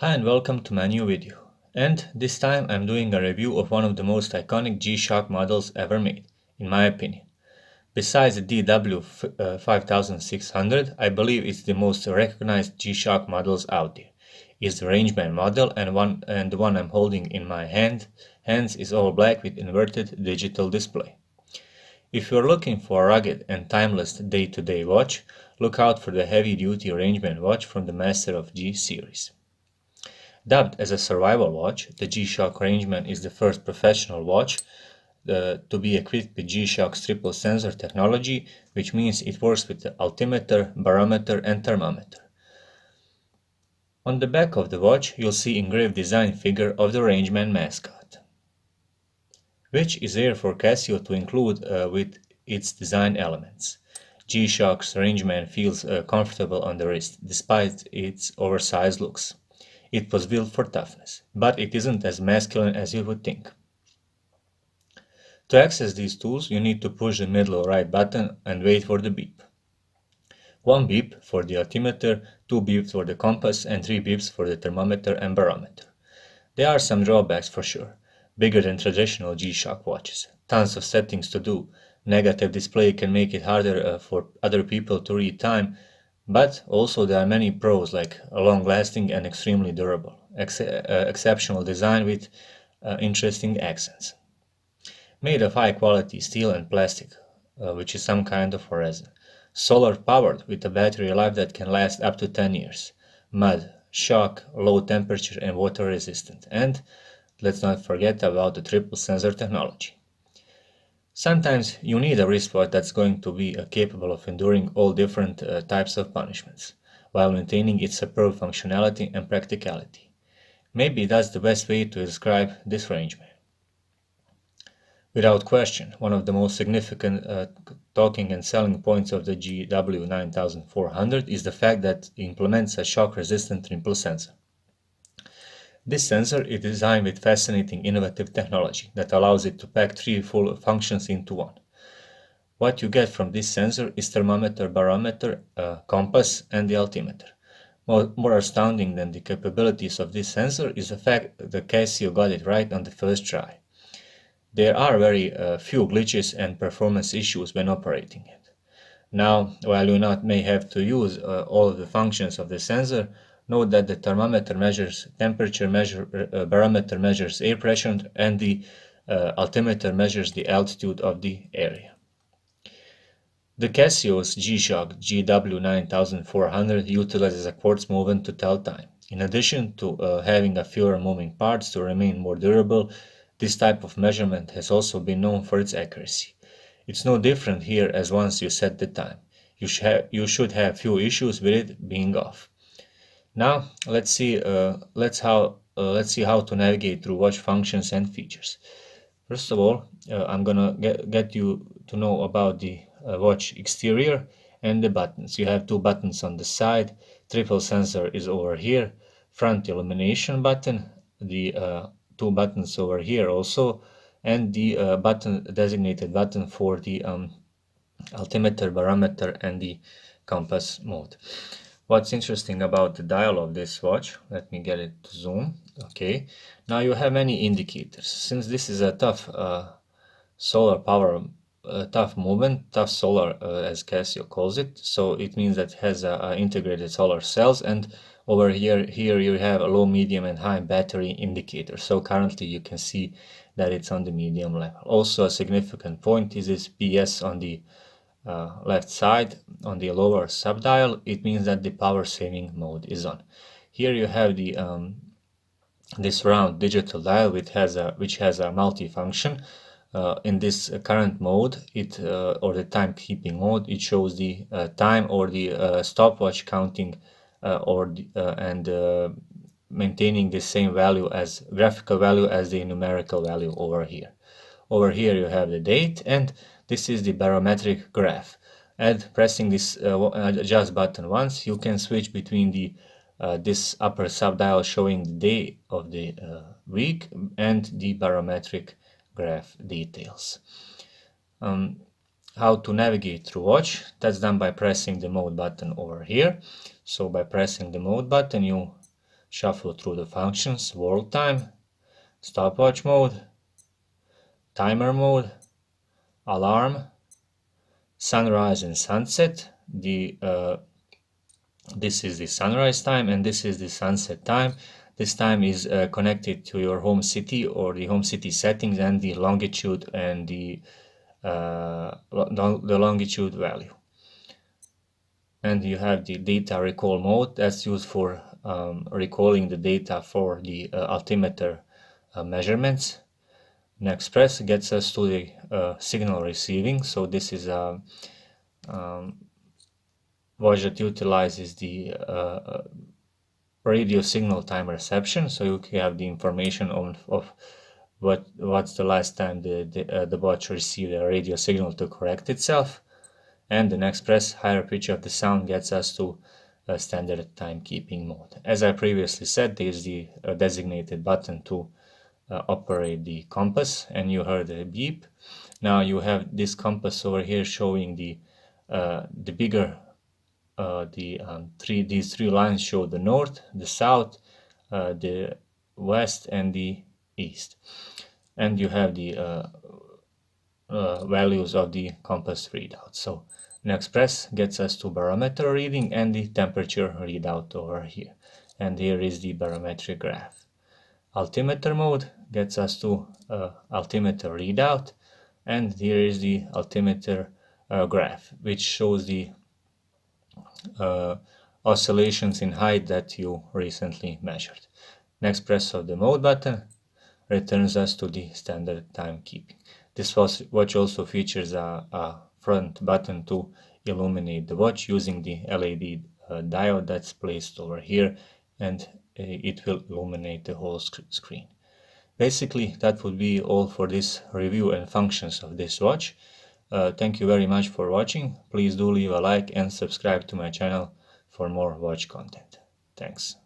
Hi and welcome to my new video. And this time I'm doing a review of one of the most iconic G-Shock models ever made, in my opinion. Besides the GW-5600, I believe it's the most recognized G-Shock models out there. It's the Rangeman model and the one I'm holding in my hands is all black with inverted digital display. If you're looking for a rugged and timeless day-to-day watch, look out for the heavy-duty Rangeman watch from the Master of G series. Dubbed as a survival watch, the G-Shock Rangeman is the first professional watch to be equipped with G-Shock's triple sensor technology, which means it works with the altimeter, barometer and thermometer. On the back of the watch, you'll see engraved design figure of the Rangeman mascot, which is rare for Casio to include with its design elements. G-Shock's Rangeman feels comfortable on the wrist, despite its oversized looks. It was built for toughness, but it isn't as masculine as you would think. To access these tools, you need to push the middle right button and wait for the beep. 1 beep for the altimeter, 2 beeps for the compass, and 3 beeps for the thermometer and barometer. There are some drawbacks for sure. Bigger than traditional G-Shock watches. Tons of settings to do. Negative display can make it harder for other people to read time, but also there are many pros like long-lasting and extremely durable, exceptional design with interesting accents. Made of high-quality steel and plastic, which is some kind of resin. Solar-powered with a battery life that can last up to 10 years. Mud, shock, low temperature and water resistant. And let's not forget about the triple sensor technology. Sometimes you need a wristwatch that's going to be capable of enduring all different types of punishments, while maintaining its superb functionality and practicality. Maybe that's the best way to describe this Rangeman. Without question, one of the most significant talking and selling points of the GW-9400 is the fact that it implements a shock-resistant triple sensor. This sensor is designed with fascinating innovative technology that allows it to pack 3 full functions into one. What you get from this sensor is thermometer, barometer, compass and the altimeter. More astounding than the capabilities of this sensor is the fact that Casio got it right on the first try. There are very few glitches and performance issues when operating it. Now, while you may have to use all of the functions of the sensor, note that the thermometer measures temperature, barometer measures air pressure, and the altimeter measures the altitude of the area. The Casio's G-Shock GW-9400 utilizes a quartz movement to tell time. In addition to having a fewer moving parts to remain more durable, this type of measurement has also been known for its accuracy. It's no different here as once you set the time. You should have few issues with it being off. Now let's see how to navigate through watch functions and features. First of all, I'm gonna get you to know about the watch exterior and the buttons. You have 2 buttons on the side, triple sensor is over here, front illumination button, the 2 buttons over here also, and the designated button for the altimeter, barometer and the compass mode. What's interesting about the dial of this watch, let me get it to zoom. Okay, now you have many indicators. Since this is a tough solar power, tough movement, tough solar as Casio calls it, so it means that it has integrated solar cells, and over here you have a low, medium and high battery indicator. So currently you can see that it's on the medium level. Also a significant point is this PS on the left side on the lower subdial. It means that the power saving mode is on. Here you have the this round digital dial which has a multifunction. In this current mode, or the timekeeping mode, it shows the time or the stopwatch counting and maintaining the same graphical value as the numerical value over here. Over here you have the date, and this is the barometric graph. And pressing this adjust button once, you can switch between the this upper subdial showing the day of the week and the barometric graph details. How to navigate through watch, that's done by pressing the mode button over here. So by pressing the mode button, you shuffle through the functions: world time, stopwatch mode, timer mode, alarm, sunrise and sunset. This is the sunrise time and this is the sunset time. This time is connected to your home city or the home city settings and the longitude and the longitude value. And you have the data recall mode that's used for recalling the data for the altimeter measurements. Next press gets us to the signal receiving. So this is a watch that utilizes the radio signal time reception. So you can have the information of what's the last time the watch received a radio signal to correct itself. And the next press, higher pitch of the sound, gets us to standard timekeeping mode. As I previously said, there is the designated button to operate the compass, and you heard a beep. Now you have this compass over here showing the bigger these three lines show the north, the south, the west, and the east. And you have the values of the compass readout. So next press gets us to barometer reading and the temperature readout over here. And here is the barometric graph. Altimeter mode gets us to altimeter readout, and here is the altimeter graph, which shows the oscillations in height that you recently measured. Next press of the mode button returns us to the standard timekeeping. This watch also features a front button to illuminate the watch using the LED diode that's placed over here, and it will illuminate the whole screen. Basically, that would be all for this review and functions of this watch. Thank you very much for watching. Please do leave a like and subscribe to my channel for more watch content. Thanks.